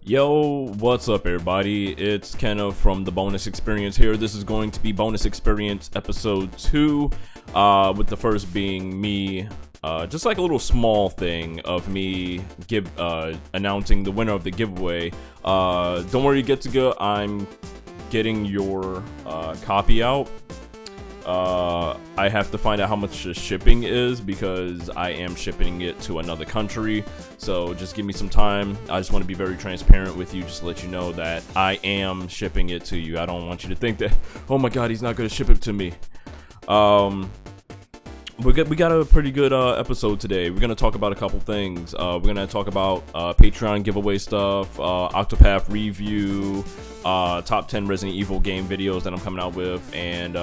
Yo, what's up everybody? It's Kenna from the Bonus Experience here. This is going to be Bonus Experience episode 2, with the first being me, just like a little small thing of me announcing the winner of the giveaway. Don't worry, get to go. I'm getting your copy out. I have to find out how much the shipping is because I am shipping it to another country. So just give me some time. I just want to be very transparent with you, just to let you know that I am shipping it to you. I don't want you to think that, oh my god, he's not going to ship it to me. We got a pretty good episode today. We're going to talk about a couple things. We're going to talk about Patreon giveaway stuff, Octopath review, top 10 Resident Evil game videos that I'm coming out with, and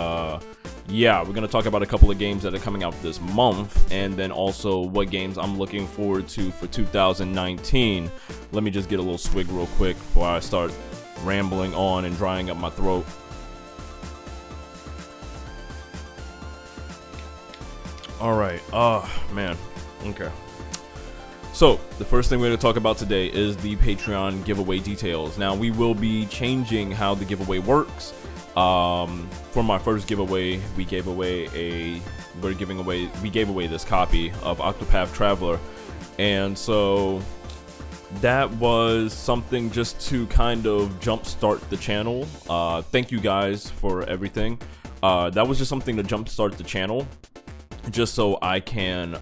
yeah, we're going to talk about a couple of games that are coming out this month, and then also what games I'm looking forward to for 2019. Let me just get a little swig real quick before I start rambling on and drying up my throat. Alright, man, okay. So, the first thing we're going to talk about today is the Patreon giveaway details. Now, we will be changing how the giveaway works. For my first giveaway, we gave away this copy of Octopath Traveler, and so that was something just to kind of jumpstart the channel. Thank you guys for everything. That was just something to jumpstart the channel, just so I can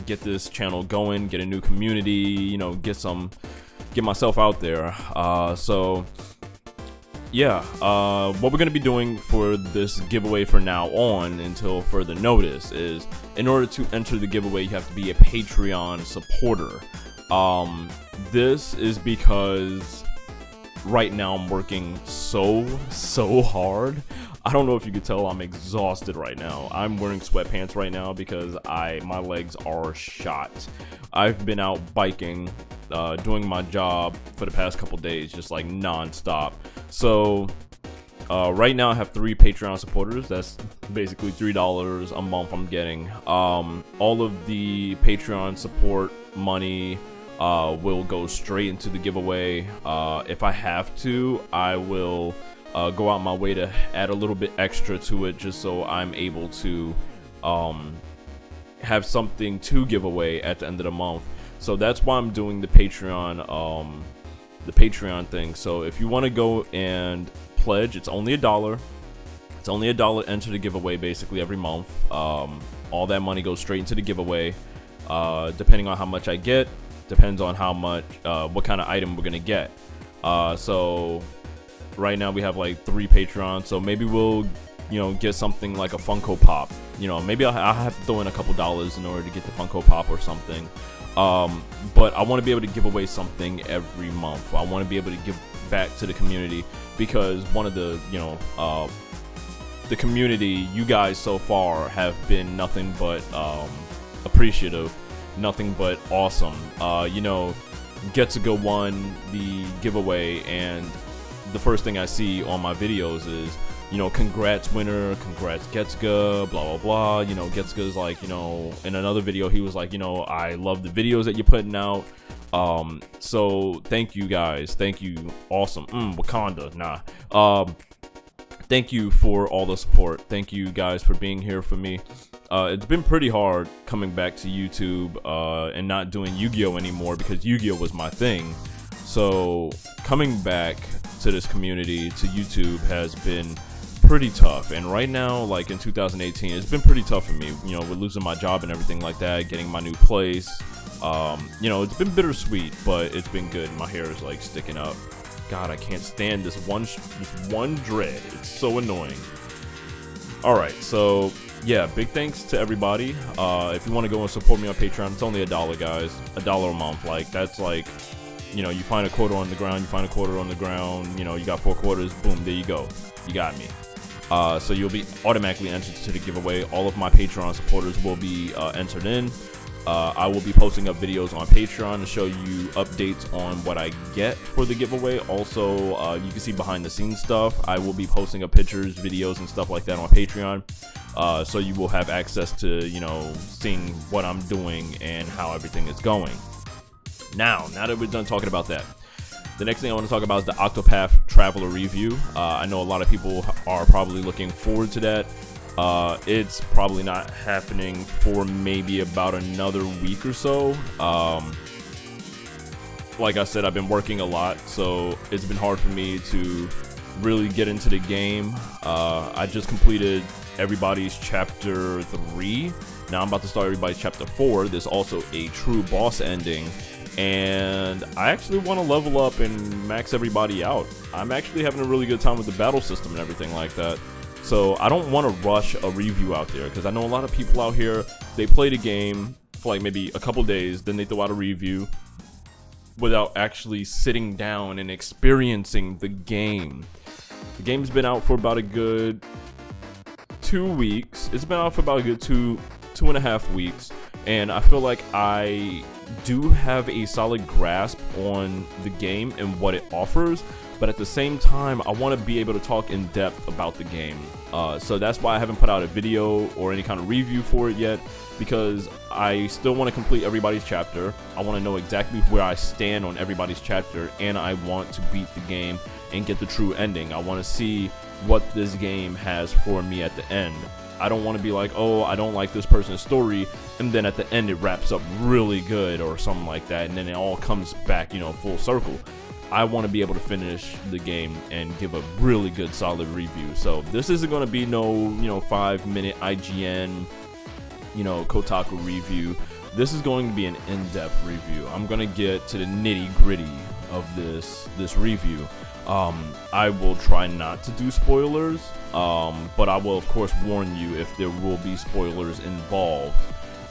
get this channel going, get a new community, you know, get myself out there. So yeah, what we're going to be doing for this giveaway from now on until further notice is, in order to enter the giveaway, you have to be a Patreon supporter. This is because right now I'm working so hard. I don't know if you could tell, I'm exhausted right now. I'm wearing sweatpants right now because my legs are shot. I've been out biking, doing my job for the past couple days, just like non-stop. So right now I have 3 Patreon supporters. That's basically $3 a month I'm getting. All of the Patreon support money will go straight into the giveaway. If I have to, I will go out my way to add a little bit extra to it, just so I'm able to have something to give away at the end of the month. So that's why I'm doing the Patreon thing. So if you want to go and pledge, it's only $1. It's only $1 to enter the giveaway basically every month. All that money goes straight into the giveaway. Depending on how much I get, depends on how much, what kind of item we're gonna get. So right now we have like 3 Patreons, so maybe we'll, you know, get something like a Funko Pop. You know, maybe I'll have to throw in a couple dollars in order to get the Funko Pop or something. But I want to be able to give away something every month. I want to be able to give back to the community, because one of the, you know, the community, you guys so far have been nothing but appreciative, nothing but awesome. You know, Getsuga won the giveaway, and the first thing I see on my videos is, you know, congrats winner, congrats Getsuga, blah blah blah. You know, Getsuga's like, you know, in another video he was like, you know, I love the videos that you're putting out. So thank you guys, thank you, awesome. Wakanda, nah. Thank you for all the support. Thank you guys for being here for me. It's been pretty hard coming back to YouTube and not doing Yu-Gi-Oh anymore, because Yu-Gi-Oh was my thing. So coming back to this community, to YouTube, has been pretty tough. And right now, like in 2018, it's been pretty tough for me, you know, with losing my job and everything like that, getting my new place. You know, it's been bittersweet, but it's been good. My hair is like sticking up. God, I can't stand this one dread. It's so annoying. Alright, so yeah, big thanks to everybody. If you want to go and support me on Patreon, it's only $1, guys. $1 a month. Like, that's like, you know, you find a quarter on the ground, you know, you got 4 quarters, boom, there you go. You got me. So you'll be automatically entered to the giveaway. All of my Patreon supporters will be entered in. I will be posting up videos on Patreon to show you updates on what I get for the giveaway. Also, you can see behind the scenes stuff. I will be posting up pictures, videos, and stuff like that on Patreon. So you will have access to, you know, seeing what I'm doing and how everything is going. Now that we're done talking about that, The next thing I want to talk about is the Octopath Traveler review. I know a lot of people are probably looking forward to that. It's probably not happening for maybe about another week or so. Like I said, I've been working a lot, so it's been hard for me to really get into the game. I just completed everybody's chapter 3. Now I'm about to start everybody's chapter 4. There's also a true boss ending, and I actually want to level up and max everybody out. I'm actually having a really good time with the battle system and everything like that. So I don't want to rush a review out there, because I know a lot of people out here, they play the game for like maybe a couple days, then they throw out a review without actually sitting down and experiencing the game. The game's been out for about a good 2 weeks. It's been out for about a good two and a half weeks, and I feel like I do have a solid grasp on the game and what it offers, but at the same time I want to be able to talk in depth about the game. So that's why I haven't put out a video or any kind of review for it yet, because I still want to complete everybody's chapter. I want to know exactly where I stand on everybody's chapter, and I want to beat the game and get the true ending. I want to see what this game has for me at the end. I don't want to be like, oh, I don't like this person's story, and then at the end it wraps up really good or something like that, and then it all comes back, you know, full circle. I want to be able to finish the game and give a really good solid review. So this isn't going to be no, you know, 5-minute IGN, you know, Kotaku review. This is going to be an in-depth review. I'm going to get to the nitty-gritty of this review. I will try not to do spoilers, but I will of course warn you if there will be spoilers involved.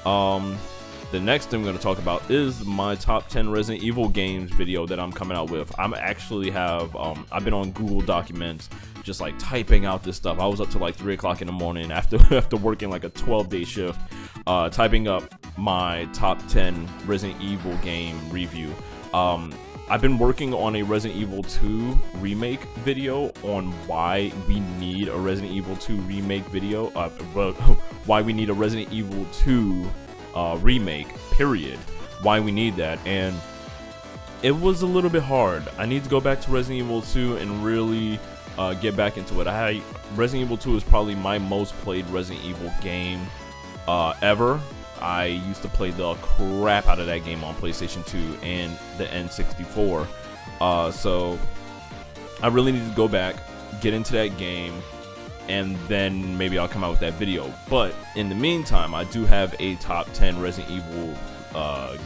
The next thing I'm going to talk about is my top 10 Resident Evil games video that I'm coming out with. I'm actually I've been on Google Documents just like typing out this stuff. I was up to like 3 o'clock in the morning after working like a 12-day shift, typing up my top 10 Resident Evil game review. I've been working on a Resident Evil 2 remake video on why we need a Resident Evil 2 remake video, why we need a Resident Evil 2 remake, period. Why we need that, and it was a little bit hard. I need to go back to Resident Evil 2 and really get back into it. Resident Evil 2 is probably my most played Resident Evil game ever. I used to play the crap out of that game on PlayStation 2 and the N64. So I really need to go back, get into that game, and then maybe I'll come out with that video. But in the meantime, I do have a top 10 Resident Evil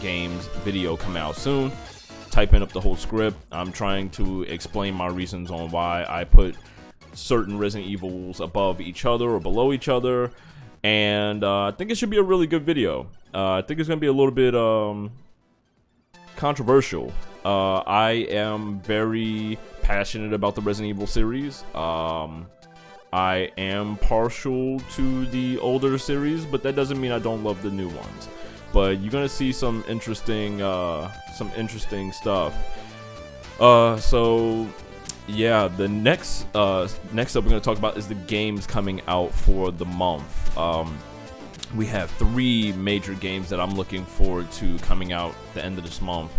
games video coming out soon. Typing up the whole script. I'm trying to explain my reasons on why I put certain Resident Evils above each other or below each other. And I think it should be a really good video. I think it's going to be a little bit controversial. I am very passionate about the Resident Evil series. I am partial to the older series, but that doesn't mean I don't love the new ones. But you're gonna see some interesting stuff. So yeah, the next up we're gonna talk about is the games coming out for the month. We have 3 major games that I'm looking forward to coming out the end of this month.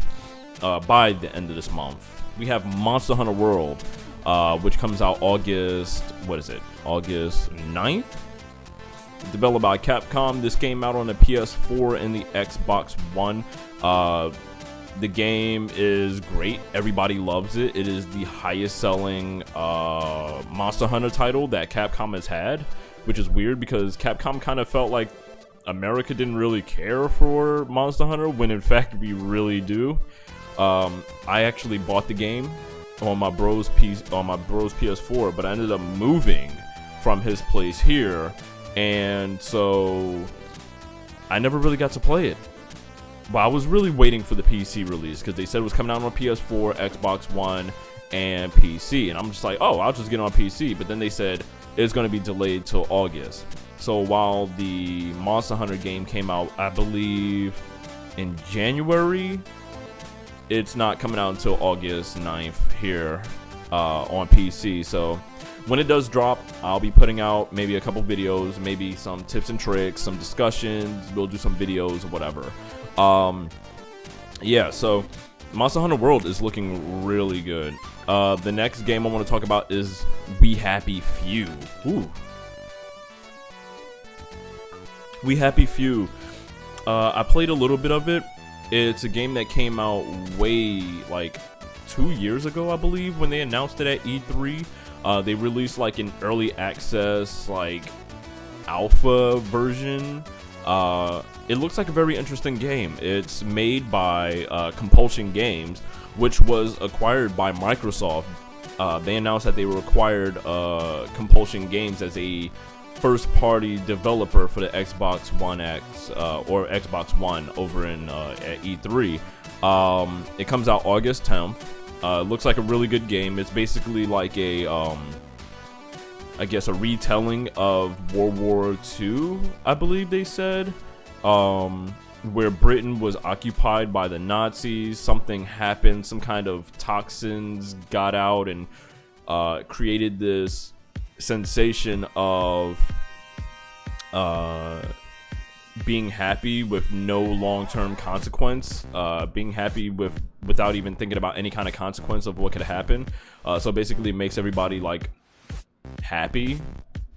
By the end of this month, we have Monster Hunter World, which comes out August 9th. Developed by Capcom. This came out on the PS4 and the Xbox One. The game is great. Everybody loves it. It is the highest selling Monster Hunter title that Capcom has had, which is weird because Capcom kind of felt like America didn't really care for Monster Hunter, when in fact we really do. I actually bought the game on my bro's PS4, but I ended up moving from his place here, and so I never really got to play it. But I was really waiting for the PC release because they said it was coming out on PS4, Xbox One, and PC, and I'm just like, oh, I'll just get on PC. But then they said it's going to be delayed till August. So while the Monster Hunter game came out, I believe, in January, it's not coming out until August 9th here on PC. So when it does drop, I'll be putting out maybe a couple videos, maybe some tips and tricks, some discussions. We'll do some videos or whatever. Yeah, so Monster Hunter World is looking really good. The next game I want to talk about is We Happy Few. Ooh. We Happy Few. I played a little bit of it. It's a game that came out way, like, 2 years ago, I believe, when they announced it at E3. They released, like, an early access, like, alpha version. It looks like a very interesting game. It's made by Compulsion Games, which was acquired by Microsoft. They announced that they acquired Compulsion Games as a first-party developer for the Xbox One X or Xbox One over in at E3. It comes out August 10th. Looks like a really good game. It's basically like a I guess a retelling of World War II, I believe they said, where Britain was occupied by the Nazis. Something happened, some kind of toxins got out and created this sensation of being happy with no long-term consequence, being happy without even thinking about any kind of consequence of what could happen. So basically it makes everybody like happy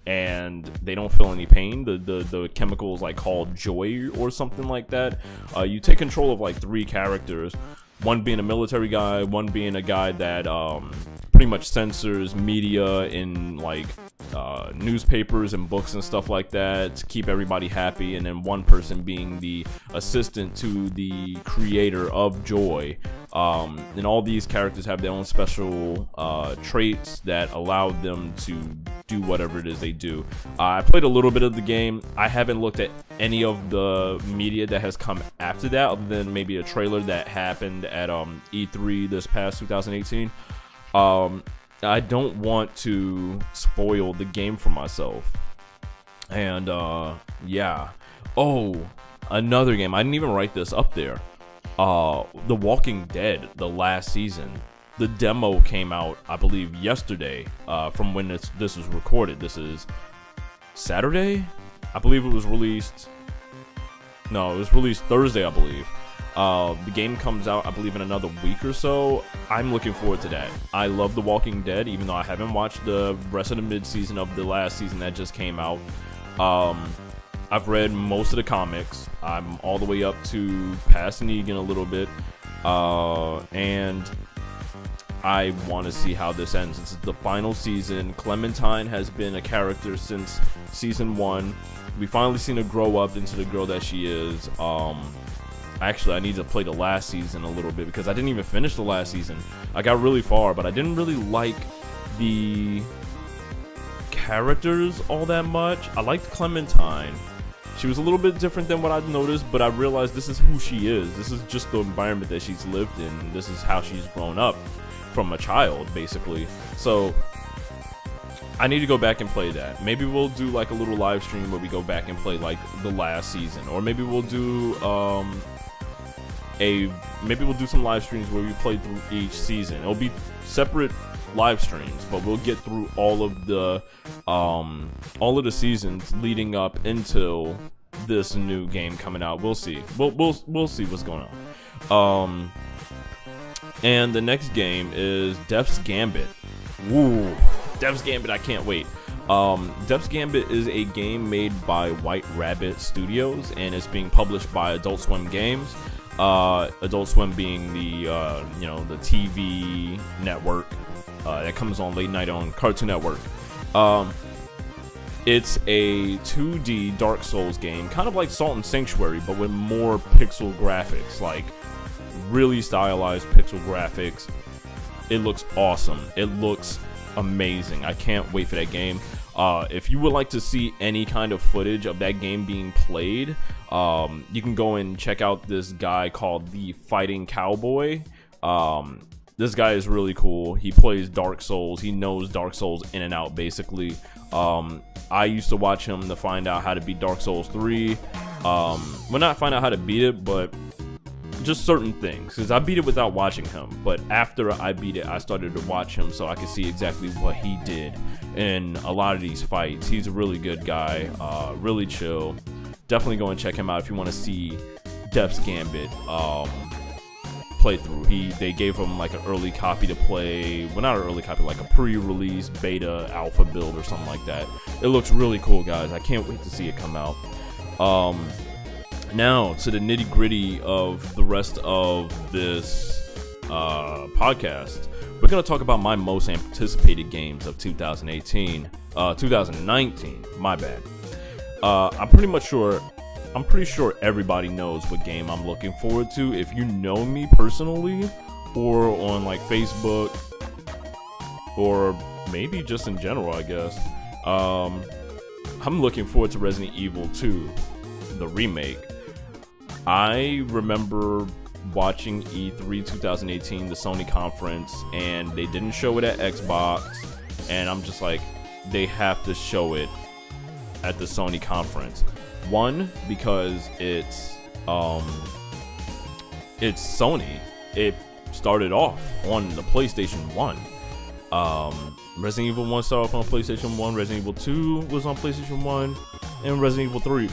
and they don't feel any pain. The chemical is like called joy or something like that. You take control of like 3 characters, one being a military guy, one being a guy that pretty much censors media in like newspapers and books and stuff like that to keep everybody happy, and then one person being the assistant to the creator of Joy. And all these characters have their own special traits that allow them to do whatever it is they do. I played a little bit of the game. I haven't looked at any of the media that has come after that, other than maybe a trailer that happened at E3 this past 2018. I don't want to spoil the game for myself. And yeah. Oh, another game. I didn't even write this up there. The Walking Dead, the last season. The demo came out, I believe, yesterday. From when this was recorded. This is Saturday? I believe it was released. No, it was released Thursday, I believe. The game comes out, I believe, in another week or so. I'm looking forward to that. I love The Walking Dead, even though I haven't watched the rest of the mid-season of the last season that just came out. I've read most of the comics. I'm all the way up to past Negan a little bit. And I want to see how this ends. This is the final season. Clementine has been a character since season 1. We finally seen her grow up into the girl that she is. Actually, I need to play the last season a little bit because I didn't even finish the last season. I got really far, but I didn't really like the characters all that much. I liked Clementine. She was a little bit different than what I'd noticed, but I realized this is who she is. This is just the environment that she's lived in. This is how she's grown up from a child, basically. So I need to go back and play that. Maybe we'll do like a little live stream where we go back and play like the last season, or maybe we'll do maybe we'll do some live streams where we play through each season. It'll be separate live streams, but we'll get through all of the seasons leading up until this new game coming out. We'll see. We'll see what's going on. And the next game is Death's Gambit. Woo, Death's Gambit! I can't wait. Death's Gambit is a game made by White Rabbit Studios, and it's being published by Adult Swim Games. Adult Swim being the the TV network that comes on late night on Cartoon Network. It's a 2D Dark Souls game, kind of like Salt and Sanctuary, but with more pixel graphics, like really stylized pixel graphics. It looks awesome. It looks amazing. I can't wait for that game. If you would like to see any kind of footage of that game being played, you can go and check out this guy called The Fighting Cowboy. This guy is really cool. He plays Dark Souls. He knows Dark Souls in and out, basically. I used to watch him to find out how to beat Dark Souls 3. Well, not find out how to beat it, but just certain things, because I beat it without watching him, but after I beat it I started to watch him so I could see exactly what he did in a lot of these fights. He's a really good guy, really chill. Definitely go and check him out if you want to see Death's Gambit. playthrough. They gave him like an early copy to play. Well, not an early copy, like a pre-release beta alpha build or something like that. It looks really cool, guys. I can't wait to see it come out. Now to the nitty-gritty of the rest of this podcast. We're gonna talk about my most anticipated games of 2019, 2019. My bad. I'm pretty sure everybody knows what game I'm looking forward to. If you know me personally, or on like Facebook, or maybe just in general, I guess. I'm looking forward to Resident Evil 2, the remake. I remember watching E3 2018, the Sony conference, and they didn't show it at Xbox, and I'm just like, they have to show it at the Sony conference. One, because it's Sony. It started off on the PlayStation 1. Resident Evil 1 started off on PlayStation 1, Resident Evil 2 was on PlayStation 1, and Resident Evil 3.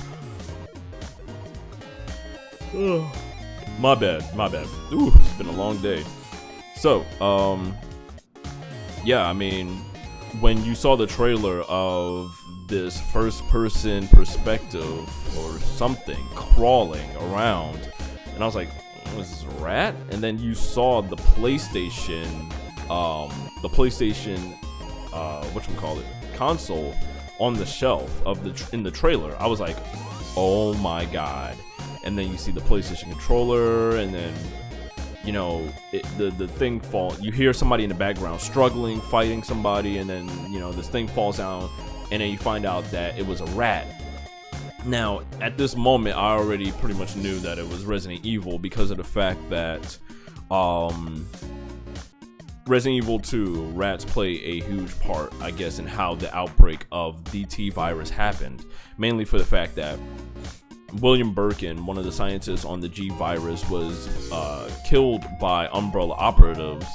My bad. Ooh, it's been a long day. So, yeah, I mean, when you saw the trailer of this first-person perspective or something crawling around, and I was like, was this a rat? And then you saw the PlayStation, console on the shelf in the trailer. I was like, oh my god. And then you see the PlayStation controller, and then, you know, the thing fall. You hear somebody in the background struggling, fighting somebody, and then, you know, this thing falls down, and then you find out that it was a rat. Now, at this moment, I already pretty much knew that it was Resident Evil because of the fact that Resident Evil 2, rats play a huge part, I guess, in how the outbreak of the T virus happened. Mainly for the fact that William Birkin, one of the scientists on the G virus, was killed by Umbrella operatives,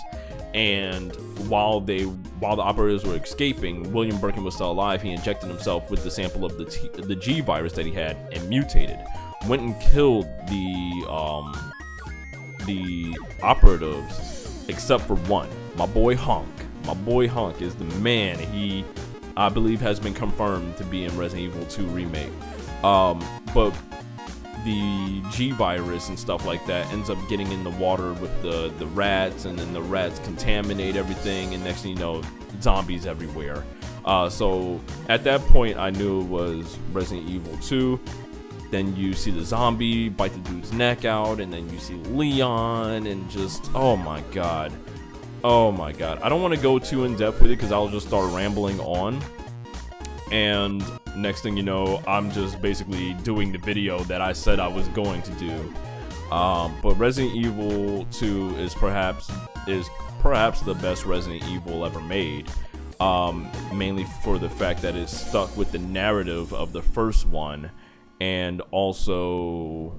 and while the operatives were escaping, William Birkin was still alive. He injected himself with the sample of the G virus that he had and mutated. Went and killed the operatives, except for one. My boy Hunk. My boy Hunk is the man. He, I believe, has been confirmed to be in Resident Evil 2 remake. But the G virus and stuff like that ends up getting in the water with the rats, and then the rats contaminate everything, and next thing you know, zombies everywhere. So at that point, I knew it was Resident Evil 2. Then you see the zombie bite the dude's neck out, and then you see Leon, and just, oh my god. I don't want to go too in depth with it because I'll just start rambling on. And next thing you know, I'm just basically doing the video that I said I was going to do. But Resident Evil 2 is perhaps the best Resident Evil ever made. Mainly for the fact that it's stuck with the narrative of the first one, and also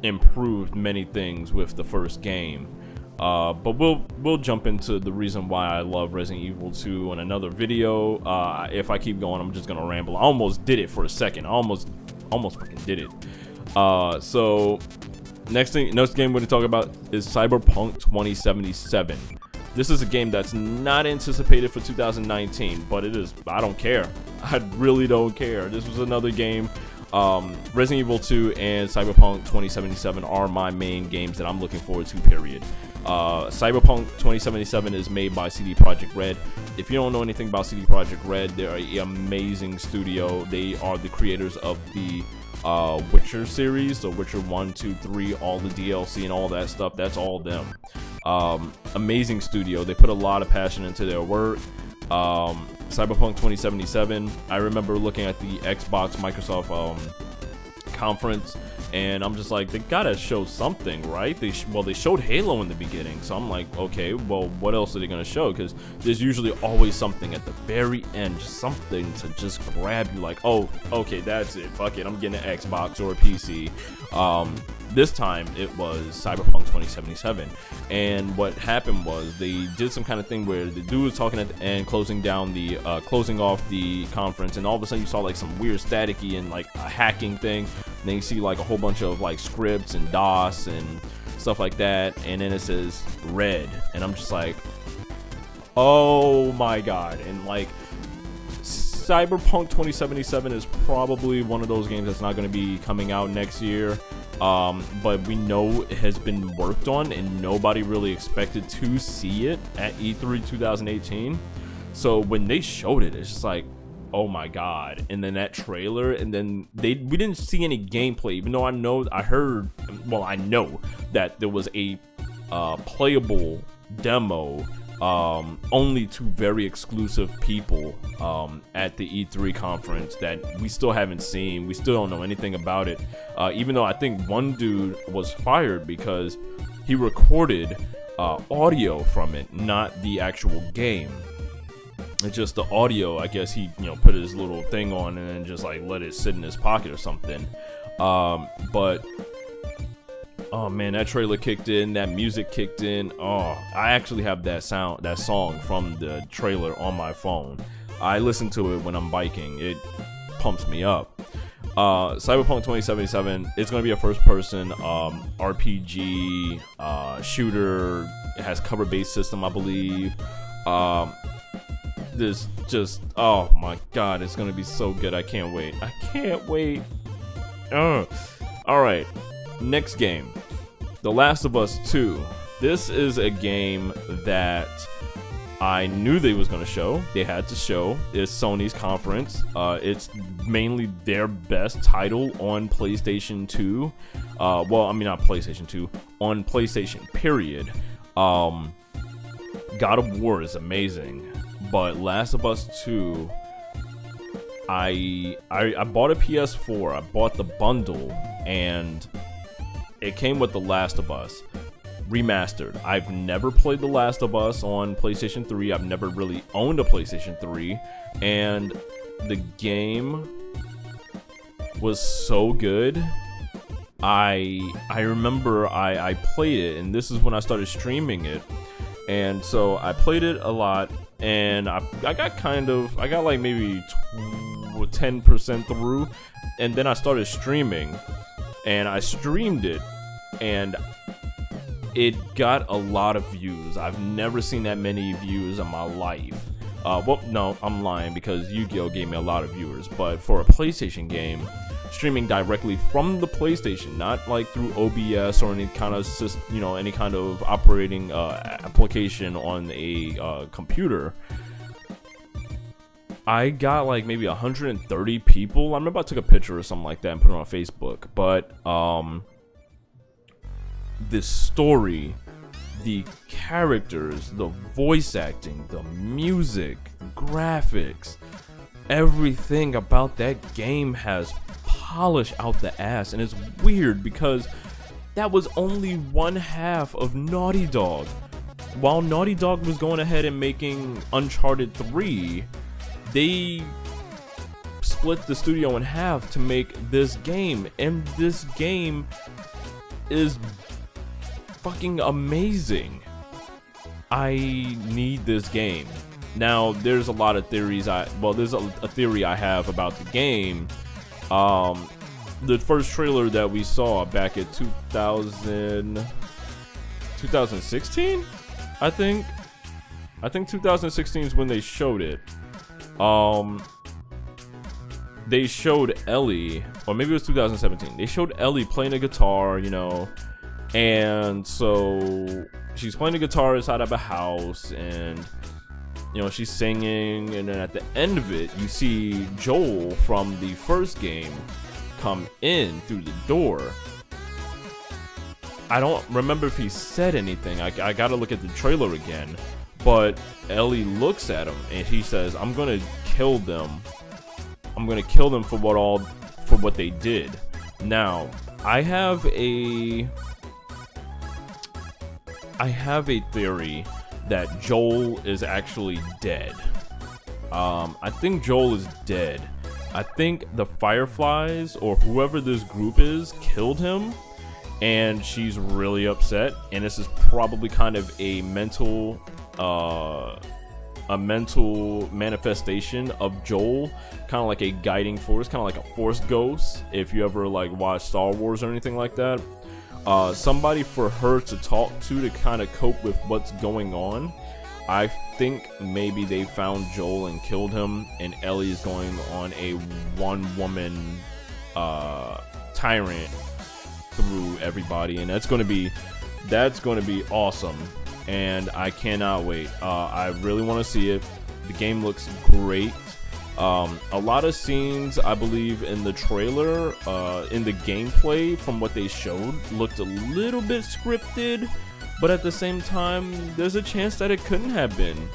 improved many things with the first game. But we'll jump into the reason why I love Resident Evil 2 in another video. If I keep going, I'm just gonna ramble. I almost did it for a second. I almost fucking did it. So next game we're gonna talk about is Cyberpunk 2077. This is a game that's not anticipated for 2019, but it is. I don't care. I really don't care. This was another game. Resident Evil 2 and Cyberpunk 2077 are my main games that I'm looking forward to, period. Cyberpunk 2077 is made by CD Projekt Red. If you don't know anything about CD Projekt Red, they're an amazing studio. They are the creators of the Witcher series, so Witcher 1, 2, 3, all the DLC and all that stuff. That's all them. Amazing studio. They put a lot of passion into their work. Cyberpunk 2077, I remember looking at the Xbox Microsoft conference, and I'm just like, they gotta show something, right? They showed Halo in the beginning, so I'm like, okay, well, what else are they gonna show? Because there's usually always something at the very end, something to just grab you, like, oh, okay, that's it, fuck it, I'm getting an Xbox or a PC. This time it was Cyberpunk 2077, and what happened was they did some kind of thing where the dude was talking at the end, closing off the conference, and all of a sudden you saw like some weird staticky and like a hacking thing, and then you see like a whole bunch of like scripts and DOS and stuff like that. And then it says red, and I'm just like, oh my god. And like, Cyberpunk 2077 is probably one of those games that's not going to be coming out next year. But we know it has been worked on, and nobody really expected to see it at E3 2018. So when they showed it, it's just like, oh my god. And then that trailer, and then we didn't see any gameplay, even though I know that there was a playable demo only to very exclusive people at the E3 conference that we still haven't seen. We still don't know anything about it, even though I think one dude was fired because he recorded audio from it, not the actual game. It's just the audio. I guess he, put his little thing on and then just like let it sit in his pocket or something. But oh man, that trailer kicked in, that music kicked in. Oh, I actually have that song from the trailer on my phone. I listen to it when I'm biking. It pumps me up. Cyberpunk 2077, it's going to be a first-person RPG shooter. It has cover-based system, I believe. This just, oh my god, it's going to be so good. I can't wait. I can't wait. Alright, next game. The Last of Us 2. This is a game that I knew they was going to show. They had to show. It's Sony's conference. It's mainly their best title on PlayStation 2. Well, I mean, not PlayStation 2. On PlayStation, period. God of War is amazing. But Last of Us 2... I bought a PS4. I bought the bundle. And it came with The Last of Us Remastered. I've never played The Last of Us on PlayStation 3. I've never really owned a PlayStation 3. And the game was so good. I remember I played it, and this is when I started streaming it. And so I played it a lot, and I got like maybe 10% through, and then I started streaming. And I streamed it, and it got a lot of views. I've never seen that many views in my life. Well, no, I'm lying, because Yu-Gi-Oh! Gave me a lot of viewers. But for a PlayStation game, streaming directly from the PlayStation, not like through OBS or any kind of operating application on a computer, I got like maybe 130 people. I remember I took a picture or something like that and put it on Facebook. But the story, the characters, the voice acting, the music, graphics, everything about that game has polish out the ass. And it's weird because that was only one half of Naughty Dog. While Naughty Dog was going ahead and making Uncharted 3, they split the studio in half to make this game, and this game is fucking amazing. I need this game. Now, there's a lot of theories. There's a theory I have about the game. The first trailer that we saw back in 2016, I think 2016 is when they showed it. They showed Ellie, or maybe it was 2017. They showed Ellie playing a guitar, and so she's playing a guitar inside of a house, and she's singing, and then at the end of it, you see Joel from the first game come in through the door. I don't remember if he said anything. I gotta look at the trailer again. But Ellie looks at him and he says, "I'm gonna kill them. I'm gonna kill them for what they did." Now, I have a theory that Joel is actually dead. I think Joel is dead. I think the Fireflies, or whoever this group is, killed him, and she's really upset. And this is probably kind of a mental manifestation of Joel, kind of like a guiding force, kind of like a force ghost, if you ever like watch Star Wars or anything like that. somebody for her to talk to kind of cope with what's going on. I think maybe they found Joel and killed him, and Ellie is going on a one-woman tyrant through everybody, and that's going to be awesome, and I cannot wait. I really want to see it. The game looks great. A lot of scenes, I believe, in the trailer, in the gameplay, from what they showed, looked a little bit scripted, but at the same time, there's a chance that it couldn't have been.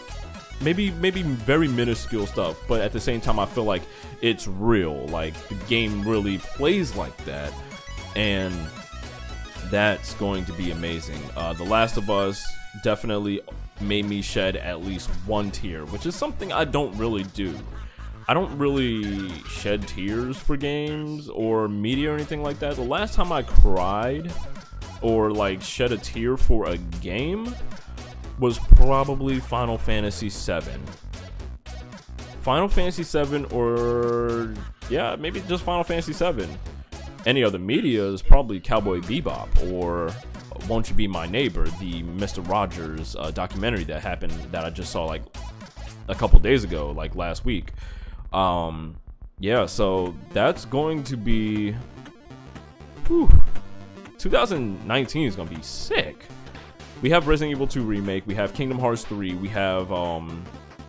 Maybe very minuscule stuff, but at the same time, I feel like it's real. Like, the game really plays like that, and that's going to be amazing. The Last of Us definitely made me shed at least one tear, which is something I don't really do. I don't really shed tears for games or media or anything like that. The last time I cried or like shed a tear for a game was probably Final Fantasy VII. Final Fantasy VII, or yeah, maybe just Final Fantasy VII. Any other media is probably Cowboy Bebop or Won't You Be My Neighbor, the Mr. Rogers documentary that happened that I just saw like a couple days ago, like last week. Yeah, so that's going to be 2019 is gonna be sick. We have Resident Evil 2 remake, we have Kingdom Hearts 3, we have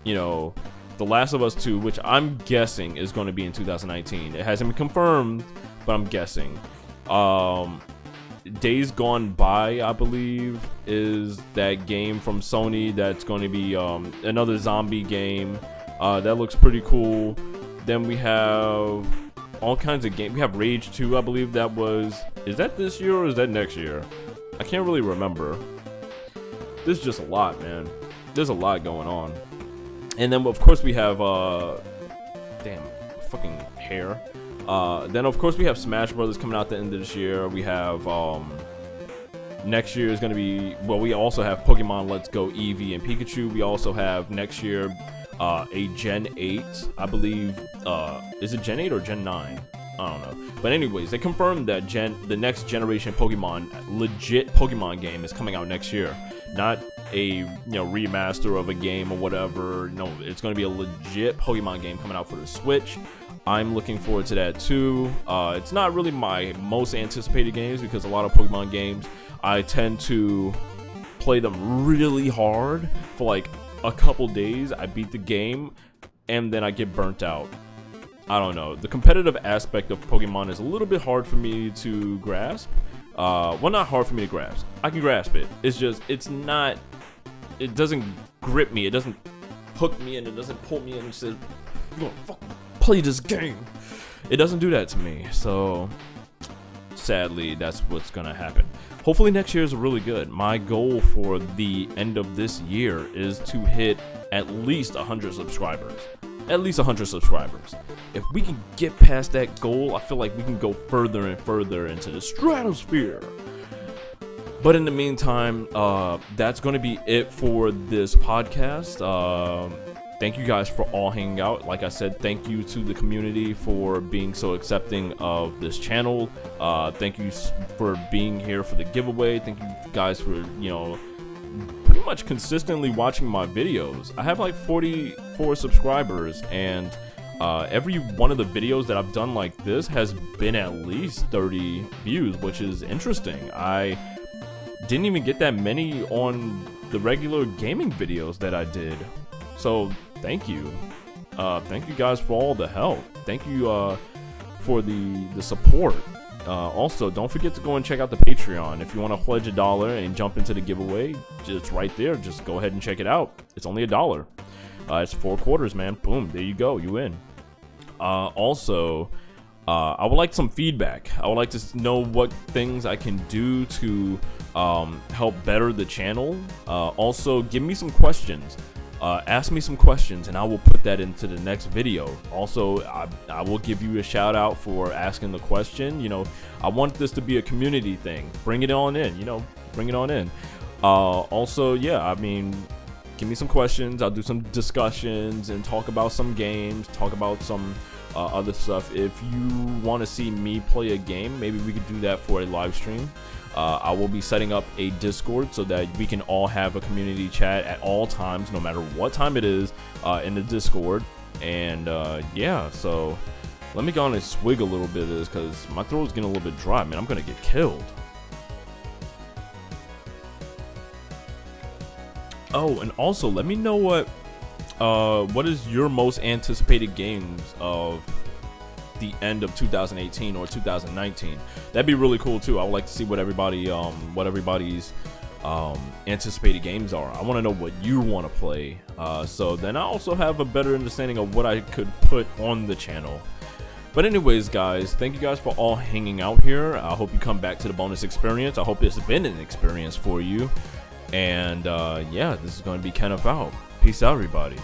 you know, The Last of Us 2, which I'm guessing is going to be in 2019. It hasn't been confirmed, but I'm guessing. Days Gone By, I believe, is that game from Sony that's going to be another zombie game. That looks pretty cool. Then we have all kinds of games. We have Rage 2, I believe that was... Is that this year or is that next year? I can't really remember. There's just a lot, man. There's a lot going on. And then, of course, we have... damn, fucking hair. Then, of course, we have Smash Brothers coming out the end of this year. We have... next year is going to be... Well, we also have Pokemon Let's Go Eevee and Pikachu. We also have next year... a Gen 8, I believe. Is it Gen 8 or Gen 9? I don't know. But anyways, they confirmed that the next generation Pokemon, legit Pokemon game, is coming out next year. Not a remaster of a game or whatever. No, it's going to be a legit Pokemon game coming out for the Switch. I'm looking forward to that too. It's not really my most anticipated games because a lot of Pokemon games, I tend to play them really hard for like a couple days. I beat the game and then I get burnt out. I don't know. The competitive aspect of Pokemon is a little bit hard for me to grasp. Well, not hard for me to grasp. I can grasp it. It's just, it doesn't grip me. It doesn't hook me in. It doesn't pull me in and says, you're gonna fucking play this game. It doesn't do that to me. So, sadly, that's what's gonna happen. Hopefully next year is really good. My goal for the end of this year is to hit at least 100 subscribers. At least 100 subscribers. If we can get past that goal, I feel like we can go further and further into the stratosphere. But in the meantime, that's going to be it for this podcast. Thank you guys for all hanging out. Like I said, thank you to the community for being so accepting of this channel. Thank you for being here for the giveaway. Thank you guys for, pretty much consistently watching my videos. I have like 44 subscribers, and every one of the videos that I've done like this has been at least 30 views, which is interesting. I didn't even get that many on the regular gaming videos that I did. So thank you. Thank you guys for all the help. Thank you for the support. Also, don't forget to go and check out the Patreon. If you want to pledge $1 and jump into the giveaway, it's right there. Just go ahead and check it out. It's only $1. It's 4 quarters, man. Boom, there you go. You win. Also, I would like some feedback. I would like to know what things I can do to help better the channel. Also, give me some questions. Ask me some questions and I will put that into the next video. Also, I will give you a shout out for asking the question. I want this to be a community thing. Bring it on in, bring it on in. Also, yeah, I mean, give me some questions. I'll do some discussions and talk about some games, talk about some other stuff. If you want to see me play a game, maybe we could do that for a live stream. I will be setting up a Discord so that we can all have a community chat at all times, no matter what time it is, in the Discord. And yeah, so let me go on and swig a little bit of this because my throat is getting a little bit dry, man. I'm gonna get killed. Oh, and also let me know what is your most anticipated games of the end of 2018 or 2019. That'd be really cool too. I would like to see what everybody's anticipated games are. I want to know what you want to play, so then I also have a better understanding of what I could put on the channel. But anyways, guys, thank you guys for all hanging out here. I hope you come back to the bonus experience. I hope it's been an experience for you. And yeah, this is going to be Kenneth out. Peace out, everybody.